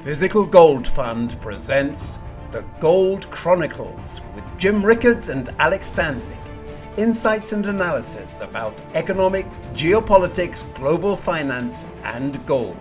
Physical Gold Fund presents The Gold Chronicles with Jim Rickards and Alex Stanczyk. Insights and analysis about economics, geopolitics, global finance, and gold.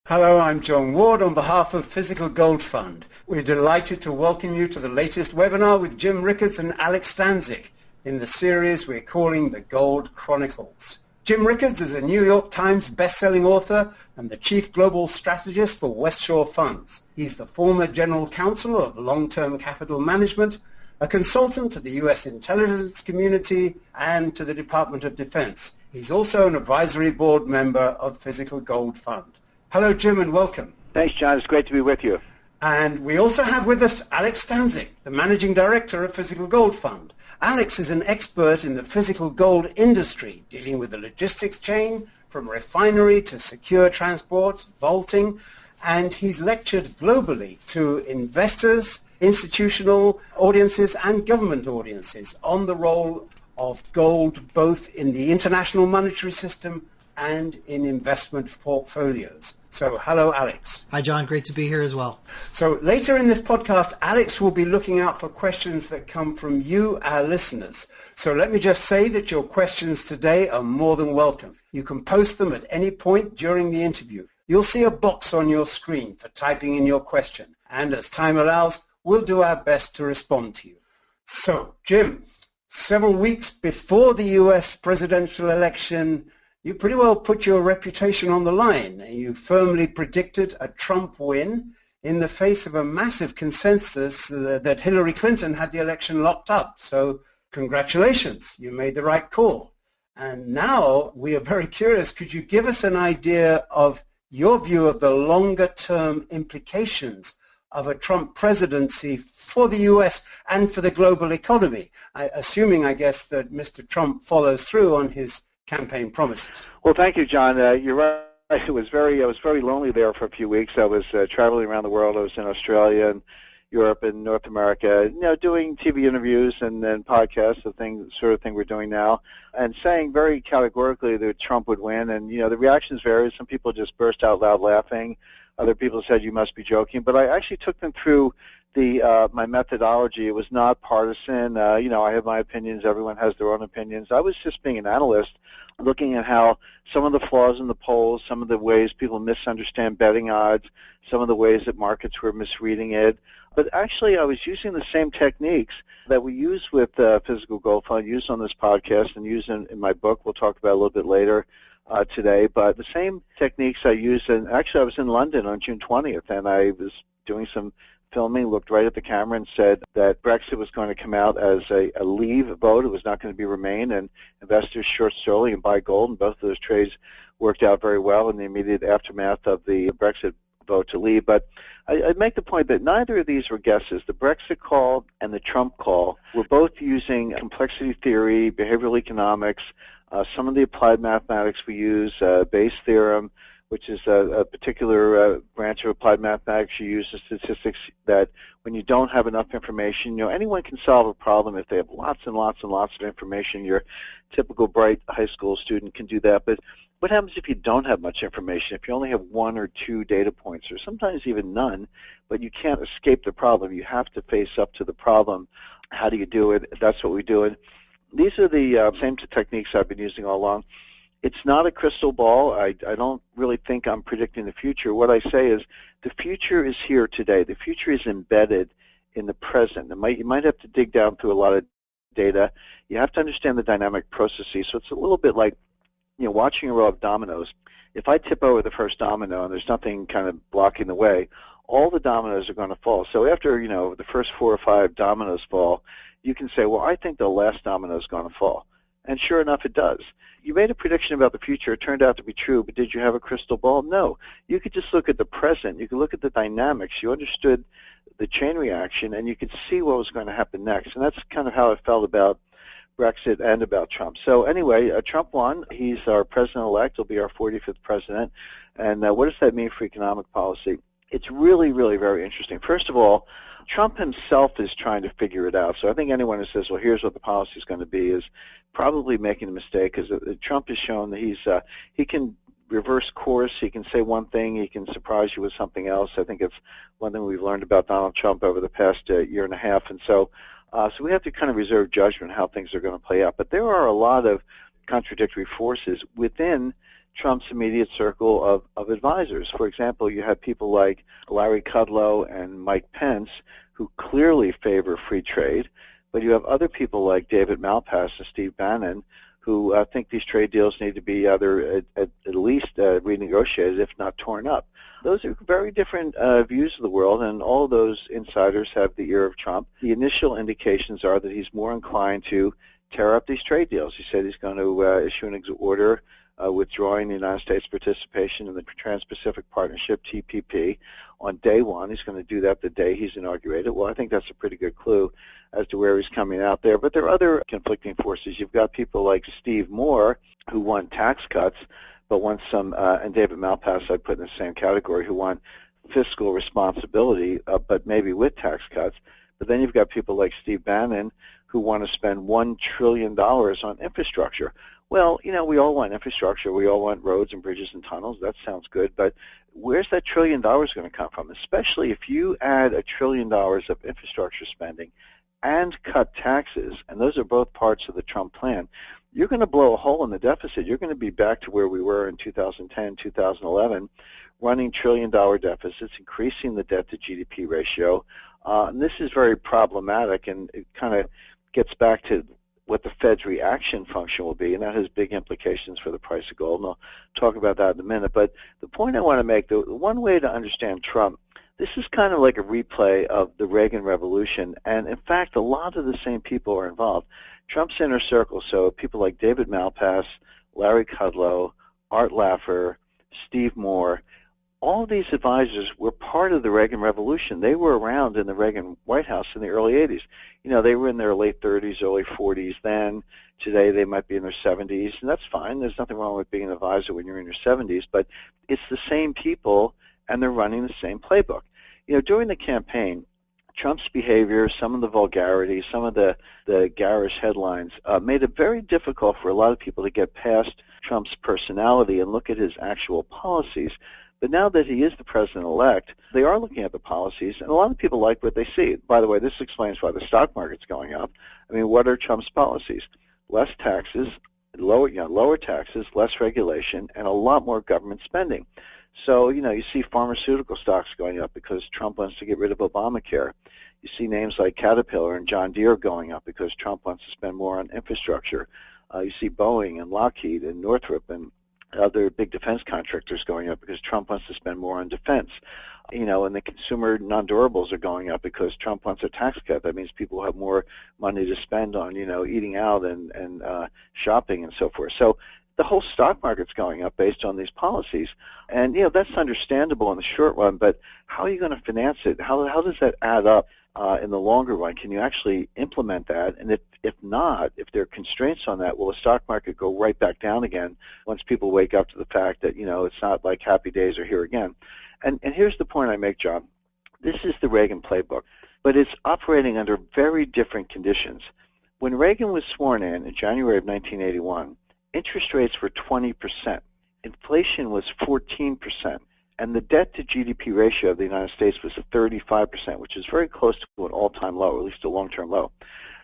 Hello, I'm John Ward on behalf of Physical Gold Fund. We're delighted to welcome you to the latest webinar with Jim Rickards and Alex Stanczyk in the series we're calling The Gold Chronicles. Jim Rickards is a New York Times best-selling author and the chief global strategist for West Shore Funds. He's the former general counsel of long-term capital management, a consultant to the U.S. intelligence community and to the Department of Defense. He's also an advisory board member of Physical Gold Fund. Hello, Jim, and welcome. Thanks, John. It's great to be with you. And we also have with us Alex Stanczyk, the managing director of Physical Gold Fund. Alex is an expert in the physical gold industry, dealing with the logistics chain, from refinery to secure transport, vaulting, and he's lectured globally to investors, institutional audiences, and government audiences on the role of gold both in the international monetary system and in investment portfolios. So, hello, Alex. Hi, John. Great to be here as well. So later in this podcast, Alex will be looking out for questions that come from you, our listeners. So let me just say that your questions today are more than welcome. You can post them at any point during the interview. You'll see a box on your screen for typing in your question. And as time allows, we'll do our best to respond to you. So, Jim, several weeks before the U.S. presidential election, you pretty well put your reputation on the line. You firmly predicted a Trump win in the face of a massive consensus that Hillary Clinton had the election locked up. So congratulations, you made the right call. And now we are very curious. Could you give us an idea of your view of the longer-term implications of a Trump presidency for the U.S. and for the global economy? Assuming, I guess, that Mr. Trump follows through on his campaign promises. Well, thank you, John. You're right. I was very lonely there for a few weeks. I was traveling around the world. I was in Australia and Europe and North America, doing TV interviews and then podcasts, the sort of thing we're doing now, and saying very categorically that Trump would win. And the reactions varied. Some people just burst out loud laughing. Other people said, "You must be joking." But I actually took them through my methodology. It was not partisan. I have my opinions. Everyone has their own opinions. I was just being an analyst, looking at how some of the flaws in the polls, some of the ways people misunderstand betting odds, some of the ways that markets were misreading it. But actually, I was using the same techniques that we use with Physical Gold Fund, used on this podcast, and used in my book. We'll talk about a little bit later today. But the same techniques I used, and actually I was in London on June 20th, and I was doing some filming, looked right at the camera and said that Brexit was going to come out as a leave vote. It was not going to be remain, and investors short sterling and buy gold, and both of those trades worked out very well in the immediate aftermath of the Brexit vote to leave. But I'd make the point that neither of these were guesses. The Brexit call and the Trump call were both using complexity theory, behavioral economics, some of the applied mathematics we use, Bayes theorem, which is a particular branch of applied mathematics. You use the statistics that when you don't have enough information, anyone can solve a problem if they have lots and lots and lots of information. Your typical bright high school student can do that. But what happens if you don't have much information, if you only have one or two data points, or sometimes even none, but you can't escape the problem? You have to face up to the problem. How do you do it? That's what we do. And these are the same techniques I've been using all along. It's not a crystal ball. I don't really think I'm predicting the future. What I say is the future is here today. The future is embedded in the present. You might have to dig down through a lot of data. You have to understand the dynamic processes. So it's a little bit like watching a row of dominoes. If I tip over the first domino and there's nothing kind of blocking the way, all the dominoes are going to fall. So after the first 4 or 5 dominoes fall, you can say, well, I think the last domino is going to fall. And sure enough, it does. You made a prediction about the future. It turned out to be true, but did you have a crystal ball? No. You could just look at the present. You could look at the dynamics. You understood the chain reaction, and you could see what was going to happen next. And that's kind of how I felt about Brexit and about Trump. So anyway, Trump won. He's our president-elect. He'll be our 45th president. And what does that mean for economic policy? It's really, really very interesting. First of all, Trump himself is trying to figure it out. So I think anyone who says, well, here's what the policy is going to be is probably making a mistake, because Trump has shown that he can reverse course. He can say one thing. He can surprise you with something else. I think it's one thing we've learned about Donald Trump over the past year and a half. And so we have to kind of reserve judgment how things are going to play out. But there are a lot of contradictory forces within Trump's immediate circle of advisors. For example, you have people like Larry Kudlow and Mike Pence who clearly favor free trade, but you have other people like David Malpass and Steve Bannon who think these trade deals need to be either at least renegotiated, if not torn up. Those are very different views of the world, and all of those insiders have the ear of Trump. The initial indications are that he's more inclined to tear up these trade deals. He said he's going to issue an order withdrawing the United States participation in the Trans-Pacific Partnership, TPP, on day one. He's going to do that the day he's inaugurated. Well, I think that's a pretty good clue as to where he's coming out there. But there are other conflicting forces. You've got people like Steve Moore, who want tax cuts, but want some, and David Malpass I'd put in the same category, who want fiscal responsibility, but maybe with tax cuts. But then you've got people like Steve Bannon who want to spend $1 trillion on infrastructure. Well, we all want infrastructure. We all want roads and bridges and tunnels. That sounds good. But where's that $1 trillion going to come from? Especially if you add $1 trillion of infrastructure spending and cut taxes, and those are both parts of the Trump plan, you're going to blow a hole in the deficit. You're going to be back to where we were in 2010, 2011, running $1 trillion deficits, increasing the debt-to-GDP ratio. And this is very problematic, and it kind of gets back to what the Fed's reaction function will be, and that has big implications for the price of gold, and I'll talk about that in a minute. But the point I want to make, the one way to understand Trump, this is kind of like a replay of the Reagan Revolution, and in fact, a lot of the same people are involved. Trump's inner circle, so people like David Malpass, Larry Kudlow, Art Laffer, Steve Moore, all of these advisors were part of the Reagan Revolution. They were around in the Reagan White House in the early 80s. They were in their late 30s, early 40s then. Today they might be in their 70s, and that's fine. There's nothing wrong with being an advisor when you're in your 70s, but it's the same people, and they're running the same playbook. During the campaign, Trump's behavior, some of the vulgarity, some of the garish headlines made it very difficult for a lot of people to get past Trump's personality and look at his actual policies. But now that he is the president-elect, they are looking at the policies, and a lot of people like what they see. By the way, this explains why the stock market's going up. I mean, what are Trump's policies? Less taxes, lower taxes, less regulation, and a lot more government spending. So, you see pharmaceutical stocks going up because Trump wants to get rid of Obamacare. You see names like Caterpillar and John Deere going up because Trump wants to spend more on infrastructure. You see Boeing and Lockheed and Northrop and other big defense contractors going up because Trump wants to spend more on defense. And the consumer non-durables are going up because Trump wants a tax cut. That means people have more money to spend on, eating out and shopping and so forth. So the whole stock market's going up based on these policies. And, that's understandable in the short run, but how are you going to finance it? How does that add up in the longer run? Can you actually implement that? And if not, if there are constraints on that, will the stock market go right back down again once people wake up to the fact that, it's not like happy days are here again? And here's the point I make, John. This is the Reagan playbook, but it's operating under very different conditions. When Reagan was sworn in January of 1981, interest rates were 20%. Inflation was 14%. And the debt-to-GDP ratio of the United States was 35%, which is very close to an all-time low, or at least a long-term low.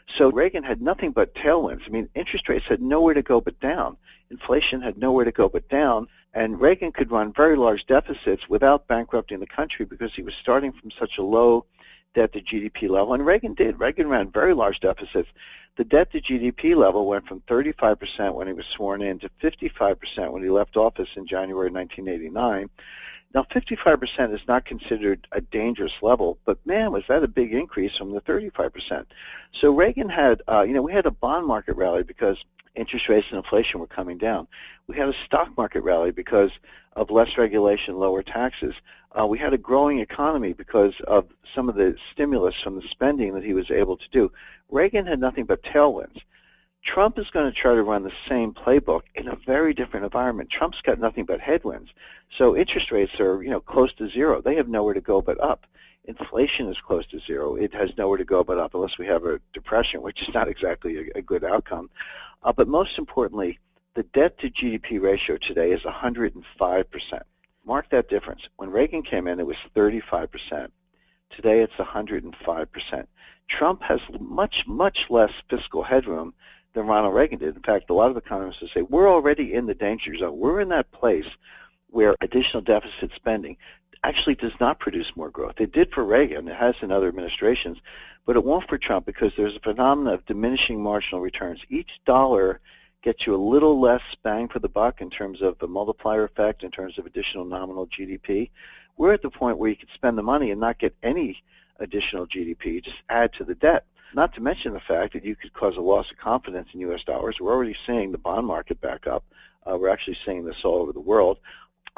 So Reagan had nothing but tailwinds. I mean, interest rates had nowhere to go but down. Inflation had nowhere to go but down. And Reagan could run very large deficits without bankrupting the country because he was starting from such a low debt-to-GDP level. And Reagan did. Reagan ran very large deficits. The debt-to-GDP level went from 35% when he was sworn in to 55% when he left office in January 1989. Now, 55% is not considered a dangerous level, but man, was that a big increase from the 35%. So Reagan had, we had a bond market rally because interest rates and inflation were coming down. We had a stock market rally because of less regulation, lower taxes. We had a growing economy because of some of the stimulus from the spending that he was able to do. Reagan had nothing but tailwinds. Trump is going to try to run the same playbook in a very different environment. Trump's got nothing but headwinds. So interest rates are, close to zero. They have nowhere to go but up. Inflation is close to zero. It has nowhere to go but up unless we have a depression, which is not exactly a good outcome. But most importantly, the debt to GDP ratio today is 105%. Mark that difference. When Reagan came in, it was 35%. Today, it's 105%. Trump has much, much less fiscal headroom than Ronald Reagan did. In fact, a lot of economists will say we're already in the danger zone. We're in that place where additional deficit spending actually does not produce more growth. It did for Reagan. It has in other administrations, but it won't for Trump because there's a phenomenon of diminishing marginal returns. Each dollar gets you a little less bang for the buck in terms of the multiplier effect, in terms of additional nominal GDP. We're at the point where you can spend the money and not get any additional GDP, just add to the debt. Not to mention the fact that you could cause a loss of confidence in U.S. dollars. We're already seeing the bond market back up. We're actually seeing this all over the world.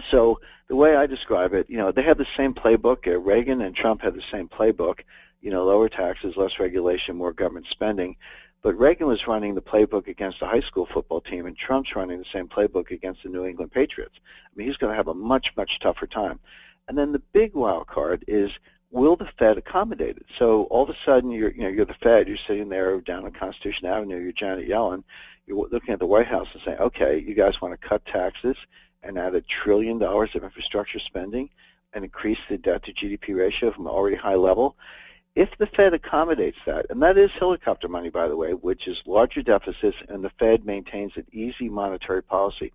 So the way I describe it, they had the same playbook. Reagan and Trump had the same playbook, lower taxes, less regulation, more government spending. But Reagan was running the playbook against a high school football team, and Trump's running the same playbook against the New England Patriots. I mean, he's going to have a much, much tougher time. And then the big wild card is, will the Fed accommodate it? So all of a sudden, you're the Fed. You're sitting there down on Constitution Avenue. You're Janet Yellen. You're looking at the White House and saying, okay, you guys want to cut taxes and add $1 trillion of infrastructure spending and increase the debt to GDP ratio from an already high level. If the Fed accommodates that, and that is helicopter money, by the way, which is larger deficits, and the Fed maintains an easy monetary policy,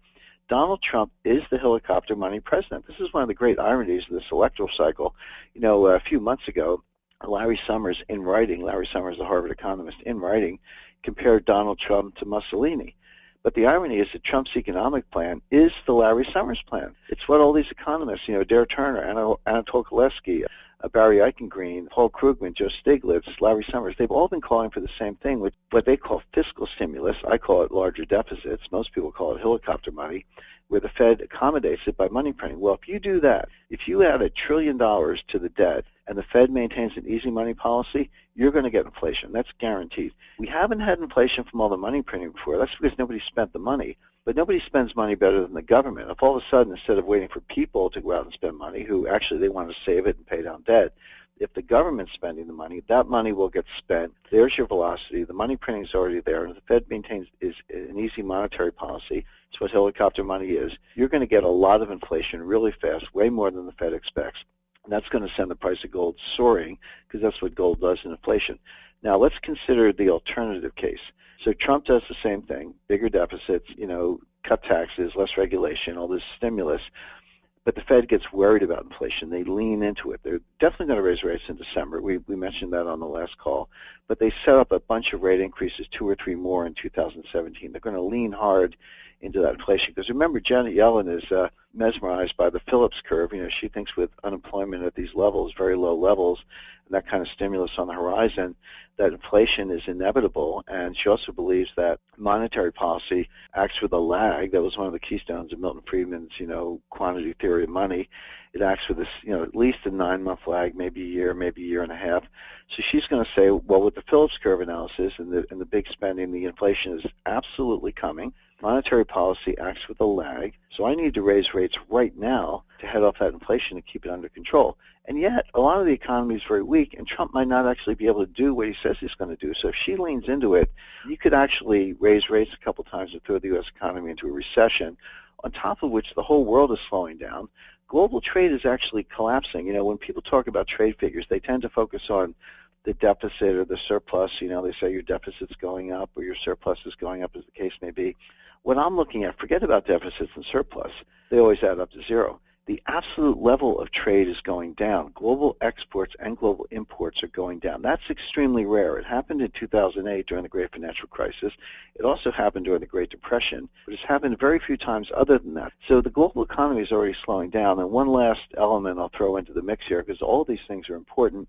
Donald Trump is the helicopter money president. This is one of the great ironies of this electoral cycle. A few months ago, Larry Summers, in writing, Larry Summers, the Harvard economist, in writing, compared Donald Trump to Mussolini. But the irony is that Trump's economic plan is the Larry Summers plan. It's what all these economists, Dare Turner, Anatol Kolesky, Barry Eichengreen, Paul Krugman, Joe Stiglitz, Larry Summers, they've all been calling for the same thing, what they call fiscal stimulus. I call it larger deficits. Most people call it helicopter money, where the Fed accommodates it by money printing. Well, if you do that, if you add $1 trillion to the debt and the Fed maintains an easy money policy, you're going to get inflation. That's guaranteed. We haven't had inflation from all the money printing before. That's because nobody spent the money. But nobody spends money better than the government. If all of a sudden, instead of waiting for people to go out and spend money, who actually they want to save it and pay down debt, if the government's spending the money, that money will get spent. There's your velocity. The money printing is already there. And the Fed maintains is an easy monetary policy. It's what helicopter money is. You're going to get a lot of inflation really fast, way more than the Fed expects. And that's going to send the price of gold soaring, because that's what gold does in inflation. Now, let's consider the alternative case. So Trump does the same thing, bigger deficits, cut taxes, less regulation, all this stimulus. But the Fed gets worried about inflation. They lean into it. They're definitely going to raise rates in December. We mentioned that on the last call. But they set up a bunch of rate increases, 2 or 3 more in 2017. They're going to lean hard into that inflation. Because remember, Janet Yellen is mesmerized by the Phillips curve. She thinks with unemployment at these levels, very low levels, and that kind of stimulus on the horizon, that inflation is inevitable. And she also believes that monetary policy acts with a lag. That was one of the keystones of Milton Friedman's, quantity theory of money. It acts with this, at least a 9-month lag, maybe a year and a half. So she's going to say, well, with the Phillips curve analysis and the big spending, the inflation is absolutely coming. Monetary policy acts with a lag, so I need to raise rates right now to head off that inflation and keep it under control. And yet, a lot of the economy is very weak, and Trump might not actually be able to do what he says he's going to do. So if she leans into it, you could actually raise rates a couple times and throw the U.S. economy into a recession, on top of which the whole world is slowing down. Global trade is actually collapsing. When people talk about trade figures, they tend to focus on the deficit or the surplus. They say your deficit's going up or your surplus is going up, as the case may be. What I'm looking at, forget about deficits and surplus. They always add up to zero. The absolute level of trade is going down. Global exports and global imports are going down. That's extremely rare. It happened in 2008 during the Great Financial Crisis. It also happened during the Great Depression, but it's happened very few times other than that. So the global economy is already slowing down. And one last element I'll throw into the mix here, because all of these things are important.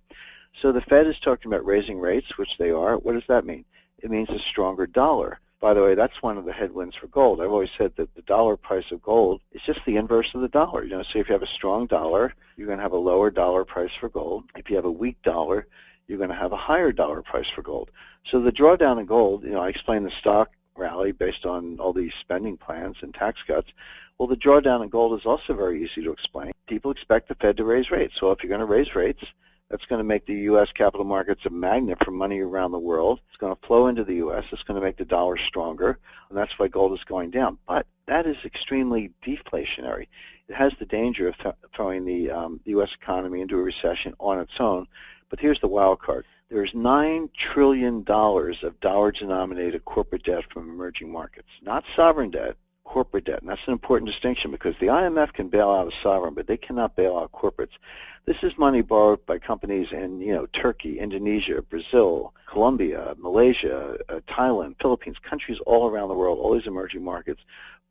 So the Fed is talking about raising rates, which they are. What does that mean? It means a stronger dollar. By the way, that's one of the headwinds for gold. I've always said that the dollar price of gold is just the inverse of the dollar. So if you have a strong dollar, you're going to have a lower dollar price for gold. If you have a weak dollar, you're going to have a higher dollar price for gold. So the drawdown in gold, I explained the stock rally based on all these spending plans and tax cuts. Well, the drawdown in gold is also very easy to explain. People expect the Fed to raise rates. So if you're going to raise rates, That's going to make the U.S. capital markets a magnet for money around the world. It's going to flow into the U.S. It's going to make the dollar stronger, and that's why gold is going down. But that is extremely deflationary. It has the danger of throwing the U.S. economy into a recession on its own. But here's the wild card. There's $9 trillion of dollar-denominated corporate debt from emerging markets, not sovereign debt, corporate debt. And that's an important distinction because the IMF can bail out a sovereign, but they cannot bail out corporates. This is money borrowed by companies in, Turkey, Indonesia, Brazil, Colombia, Malaysia, Thailand, Philippines, countries all around the world, all these emerging markets,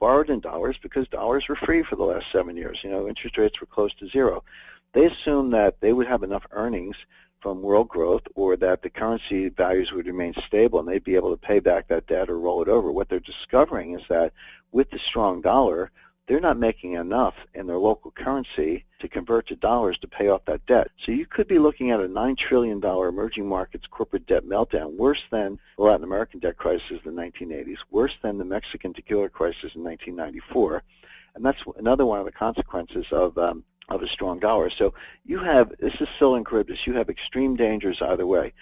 borrowed in dollars because dollars were free for the last 7 years. Interest rates were close to zero. They assumed that they would have enough earnings from world growth or that the currency values would remain stable and they'd be able to pay back that debt or roll it over. What they're discovering is that with the strong dollar, they're not making enough in their local currency to convert to dollars to pay off that debt. So you could be looking at a $9 trillion emerging markets corporate debt meltdown, worse than the Latin American debt crisis in the 1980s, worse than the Mexican tequila crisis in 1994. And that's another one of the consequences of a strong dollar. So this is still in Charybdis, you have extreme dangers either way.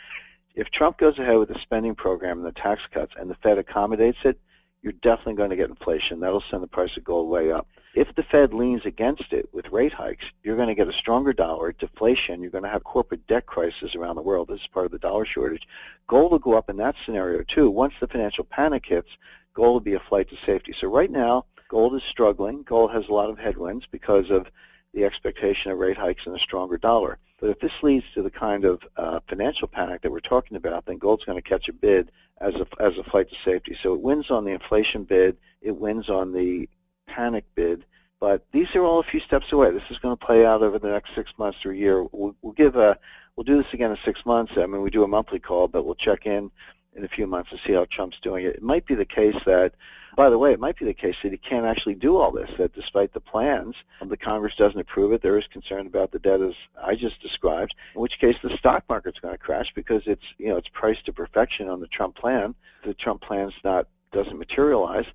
If Trump goes ahead with the spending program and the tax cuts and the Fed accommodates it, you're definitely going to get inflation. That'll send the price of gold way up. If the Fed leans against it with rate hikes, you're going to get a stronger dollar, deflation, you're going to have corporate debt crisis around the world. This is part of the dollar shortage. Gold will go up in that scenario too. Once the financial panic hits, gold will be a flight to safety. So right now, gold is struggling. Gold has a lot of headwinds because of the expectation of rate hikes and a stronger dollar. But if this leads to the kind of financial panic that we're talking about, then gold's going to catch a bid as a flight to safety. So it wins on the inflation bid, it wins on the panic bid, but these are all a few steps away. This is going to play out over the next 6 months to a year. We'll do this again in 6 months. I mean, we do a monthly call, but we'll check in a few months to see how Trump's doing it. It might be the case that, by the way, it might be the case that he can't actually do all this, that despite the plans, the Congress doesn't approve it. There is concern about the debt as I just described, in which case the stock market's going to crash because it's priced to perfection on the Trump plan. If the Trump plan doesn't materialize,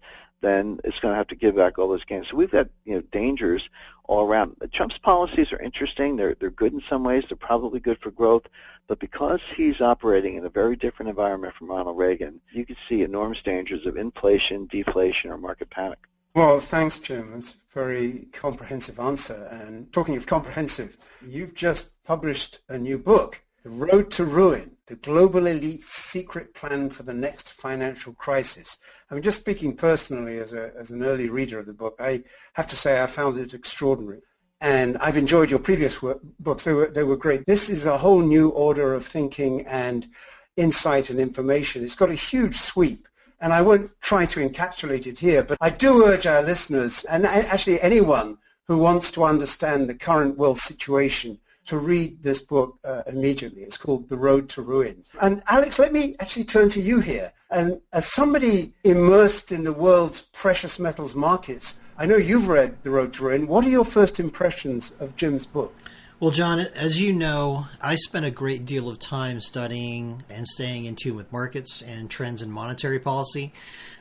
then it's going to have to give back all those gains. So we've got dangers all around. Trump's policies are interesting. They're good in some ways. They're probably good for growth. But because he's operating in a very different environment from Ronald Reagan, you could see enormous dangers of inflation, deflation, or market panic. Well, thanks, Jim. That's a very comprehensive answer. And talking of comprehensive, you've just published a new book, The Road to Ruin, The Global Elite's Secret Plan for the Next Financial Crisis. I mean, just speaking personally as an early reader of the book, I have to say I found it extraordinary. And I've enjoyed your previous books. They were great. This is a whole new order of thinking and insight and information. It's got a huge sweep. And I won't try to encapsulate it here, but I do urge our listeners, and actually anyone who wants to understand the current world situation, to read this book immediately. It's called The Road to Ruin. And Alex, let me actually turn to you here. And as somebody immersed in the world's precious metals markets, I know you've read The Road to Ruin. What are your first impressions of Jim's book? Well, John, as you know, I spent a great deal of time studying and staying in tune with markets and trends in monetary policy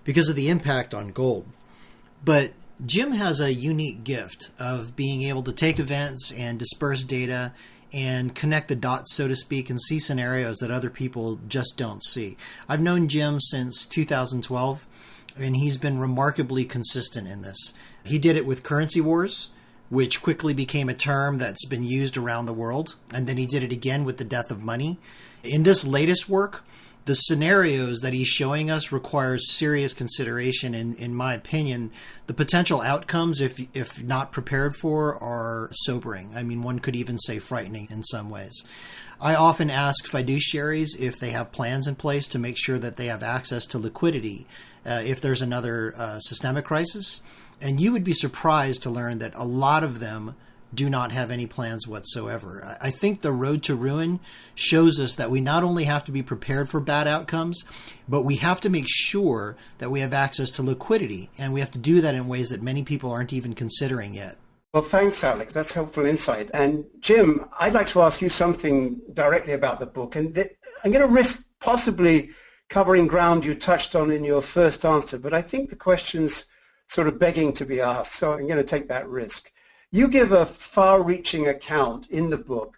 because of the impact on gold. But Jim has a unique gift of being able to take events and disperse data and connect the dots, so to speak, and see scenarios that other people just don't see. I've known Jim since 2012, and he's been remarkably consistent in this. He did it with currency wars, which quickly became a term that's been used around the world, and then he did it again with the death of money. In this latest work, the scenarios that he's showing us requires serious consideration. In my opinion, the potential outcomes, if not prepared for, are sobering. I mean, one could even say frightening in some ways. I often ask fiduciaries if they have plans in place to make sure that they have access to liquidity if there's another systemic crisis. And you would be surprised to learn that a lot of them do not have any plans whatsoever. I think The Road to Ruin shows us that we not only have to be prepared for bad outcomes, but we have to make sure that we have access to liquidity, and we have to do that in ways that many people aren't even considering yet. Well, thanks, Alex. That's helpful insight. And Jim, I'd like to ask you something directly about the book, and I'm going to risk possibly covering ground you touched on in your first answer, but I think the question's sort of begging to be asked, so I'm going to take that risk. You give a far-reaching account in the book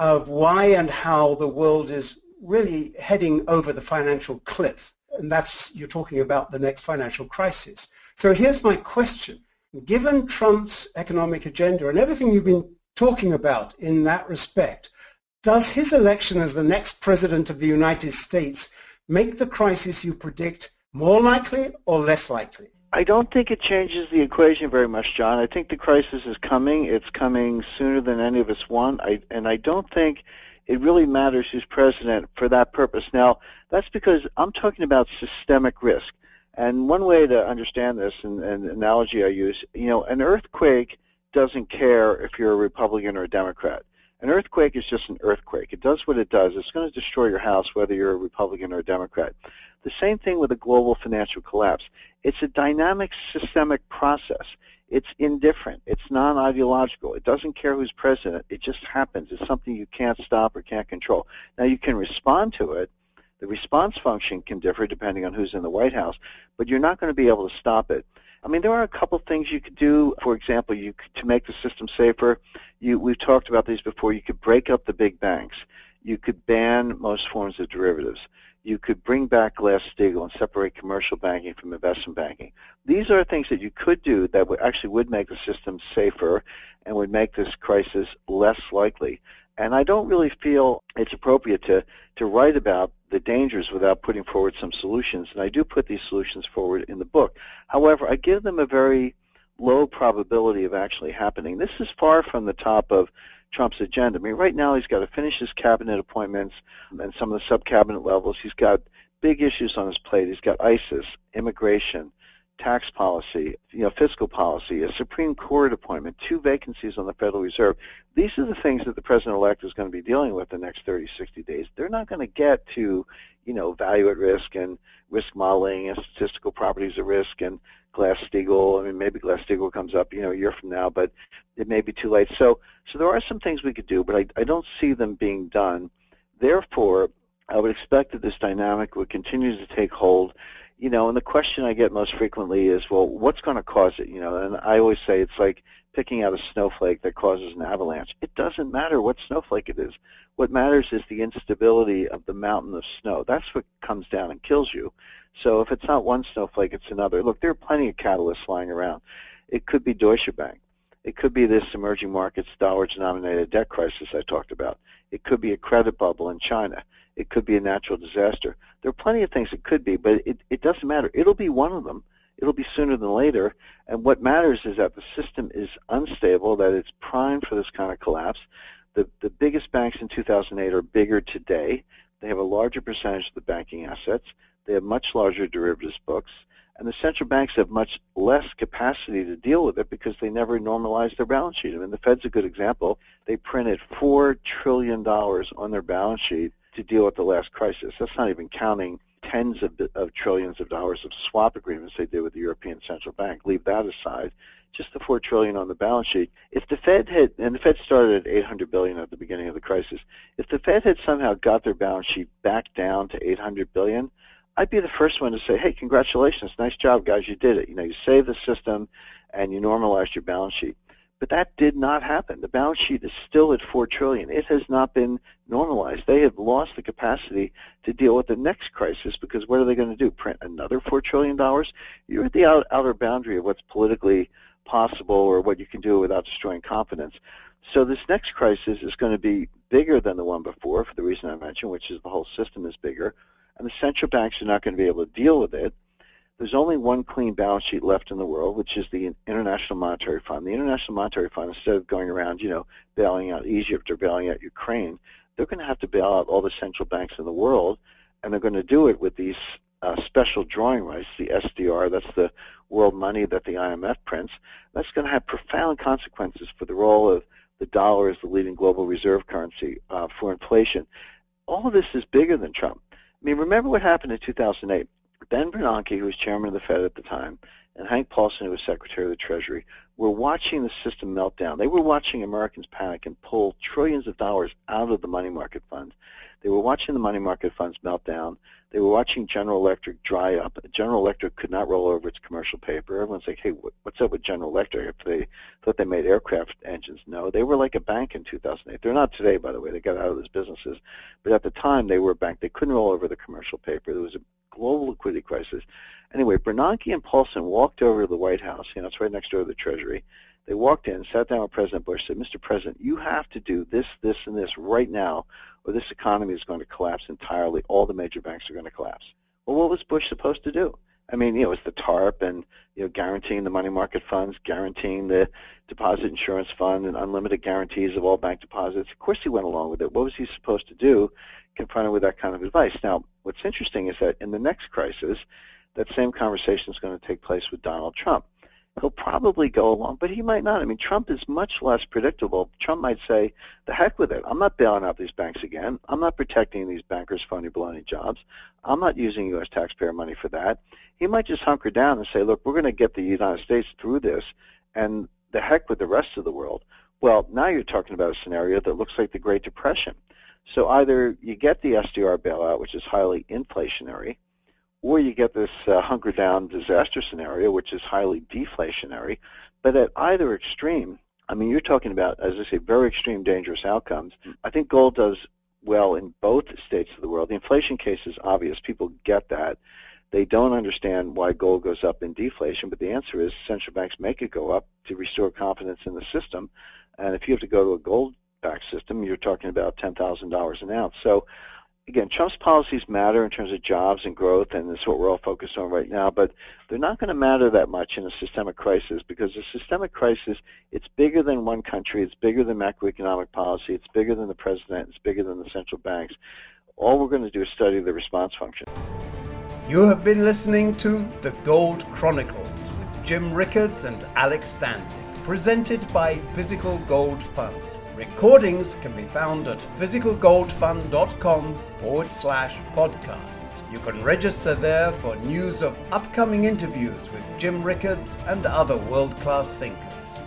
of why and how the world is really heading over the financial cliff. And that's, you're talking about the next financial crisis. So here's my question. Given Trump's economic agenda and everything you've been talking about in that respect, does his election as the next president of the United States make the crisis you predict more likely or less likely? I don't think it changes the equation very much, John. I think the crisis is coming. It's coming sooner than any of us want. And I don't think it really matters who's president for that purpose. Now, that's because I'm talking about systemic risk. And one way to understand this, and an analogy I use, an earthquake doesn't care if you're a Republican or a Democrat. An earthquake is just an earthquake. It does what it does. It's going to destroy your house whether you're a Republican or a Democrat. The same thing with a global financial collapse. It's a dynamic systemic process. It's indifferent. It's non-ideological. It doesn't care who's president. It just happens. It's something you can't stop or can't control. Now, you can respond to it. The response function can differ depending on who's in the White House, but you're not going to be able to stop it. I mean, there are a couple things you could do. For example, to make the system safer, we've talked about these before. You could break up the big banks. You could ban most forms of derivatives. You could bring back Glass-Steagall and separate commercial banking from investment banking. These are things that you could do that would make the system safer and would make this crisis less likely. And I don't really feel it's appropriate to write about the dangers without putting forward some solutions. And I do put these solutions forward in the book. However, I give them a very low probability of actually happening. This is far from the top of Trump's agenda. I mean, right now he's got to finish his cabinet appointments and some of the sub-cabinet levels. He's got big issues on his plate. He's got ISIS, immigration, tax policy, fiscal policy, a Supreme Court appointment, 2 vacancies on the Federal Reserve. These are the things that the president-elect is going to be dealing with the next 30, 60 days. They're not going to get to, value at risk and risk modeling and statistical properties of risk and Glass-Steagall. I mean, maybe Glass-Steagall comes up, a year from now, but it may be too late. So there are some things we could do, but I don't see them being done. Therefore, I would expect that this dynamic would continue to take hold. And the question I get most frequently is, well, what's going to cause it? And I always say it's like picking out a snowflake that causes an avalanche. It doesn't matter what snowflake it is. What matters is the instability of the mountain of snow. That's what comes down and kills you. So if it's not one snowflake, it's another. Look, there are plenty of catalysts lying around. It could be Deutsche Bank. It could be this emerging markets dollar-denominated debt crisis I talked about. It could be a credit bubble in China. It could be a natural disaster. There are plenty of things it could be, but it doesn't matter. It'll be one of them. It'll be sooner than later. And what matters is that the system is unstable, that it's primed for this kind of collapse. The biggest banks in 2008 are bigger today. They have a larger percentage of the banking assets. They have much larger derivatives books. And the central banks have much less capacity to deal with it because they never normalized their balance sheet. I mean, the Fed's a good example. They printed $4 trillion on their balance sheet to deal with the last crisis. That's not even counting tens of trillions of dollars of swap agreements they did with the European Central Bank. Leave that aside. Just the $4 trillion on the balance sheet. If the Fed had, and the Fed started at $800 billion at the beginning of the crisis, if the Fed had somehow got their balance sheet back down to $800 billion, I'd be the first one to say, hey, congratulations, nice job, guys, you did it. You saved the system and you normalized your balance sheet. But that did not happen. The balance sheet is still at $4 trillion. It has not been normalized. They have lost the capacity to deal with the next crisis because what are they going to do, print another $4 trillion? You're at the outer boundary of what's politically possible or what you can do without destroying confidence. So this next crisis is going to be bigger than the one before for the reason I mentioned, which is the whole system is bigger, and the central banks are not going to be able to deal with it. There's only one clean balance sheet left in the world, which is the International Monetary Fund. The International Monetary Fund, instead of going around, bailing out Egypt or bailing out Ukraine, they're going to have to bail out all the central banks in the world, and they're going to do it with these special drawing rights, the SDR, that's the world money that the IMF prints. That's going to have profound consequences for the role of the dollar as the leading global reserve currency for inflation. All of this is bigger than Trump. I mean, remember what happened in 2008. Ben Bernanke, who was chairman of the Fed at the time, and Hank Paulson, who was Secretary of the Treasury, were watching the system melt down. They were watching Americans panic and pull trillions of dollars out of the money market funds. They were watching the money market funds melt down. They were watching General Electric dry up. General Electric could not roll over its commercial paper. Everyone's like, hey, what's up with General Electric? If they thought they made aircraft engines. No, they were like a bank in 2008. They're not today, by the way. They got out of those businesses. But at the time, they were a bank. They couldn't roll over the commercial paper. There was a global liquidity crisis. Anyway, Bernanke and Paulson walked over to the White House. It's right next door to the Treasury. They walked in, sat down with President Bush, said, Mr. President, you have to do this, this, and this right now, or this economy is going to collapse entirely. All the major banks are going to collapse. Well, what was Bush supposed to do? I mean, it's the TARP and, guaranteeing the money market funds, guaranteeing the deposit insurance fund and unlimited guarantees of all bank deposits. Of course he went along with it. What was he supposed to do confronted with that kind of advice? Now, what's interesting is that in the next crisis, that same conversation is going to take place with Donald Trump. He'll probably go along, but he might not. I mean, Trump is much less predictable. Trump might say, the heck with it. I'm not bailing out these banks again. I'm not protecting these bankers' phony baloney jobs. I'm not using U.S. taxpayer money for that. He might just hunker down and say, look, we're going to get the United States through this, and the heck with the rest of the world. Well, now you're talking about a scenario that looks like the Great Depression. So either you get the SDR bailout, which is highly inflationary, or you get this hunker-down disaster scenario, which is highly deflationary. But at either extreme, I mean, you're talking about, as I say, very extreme, dangerous outcomes. I think gold does well in both states of the world. The inflation case is obvious. People get that. They don't understand why gold goes up in deflation, but the answer is central banks make it go up to restore confidence in the system. And if you have to go to a gold-backed system, you're talking about $10,000 an ounce. So again, Trump's policies matter in terms of jobs and growth, and that's what we're all focused on right now, but they're not going to matter that much in a systemic crisis because a systemic crisis, it's bigger than one country, it's bigger than macroeconomic policy, it's bigger than the president, it's bigger than the central banks. All we're going to do is study the response function. You have been listening to The Gold Chronicles with Jim Rickards and Alex Stanczyk, presented by Physical Gold Fund. Recordings can be found at physicalgoldfund.com/podcasts. You can register there for news of upcoming interviews with Jim Rickards and other world-class thinkers.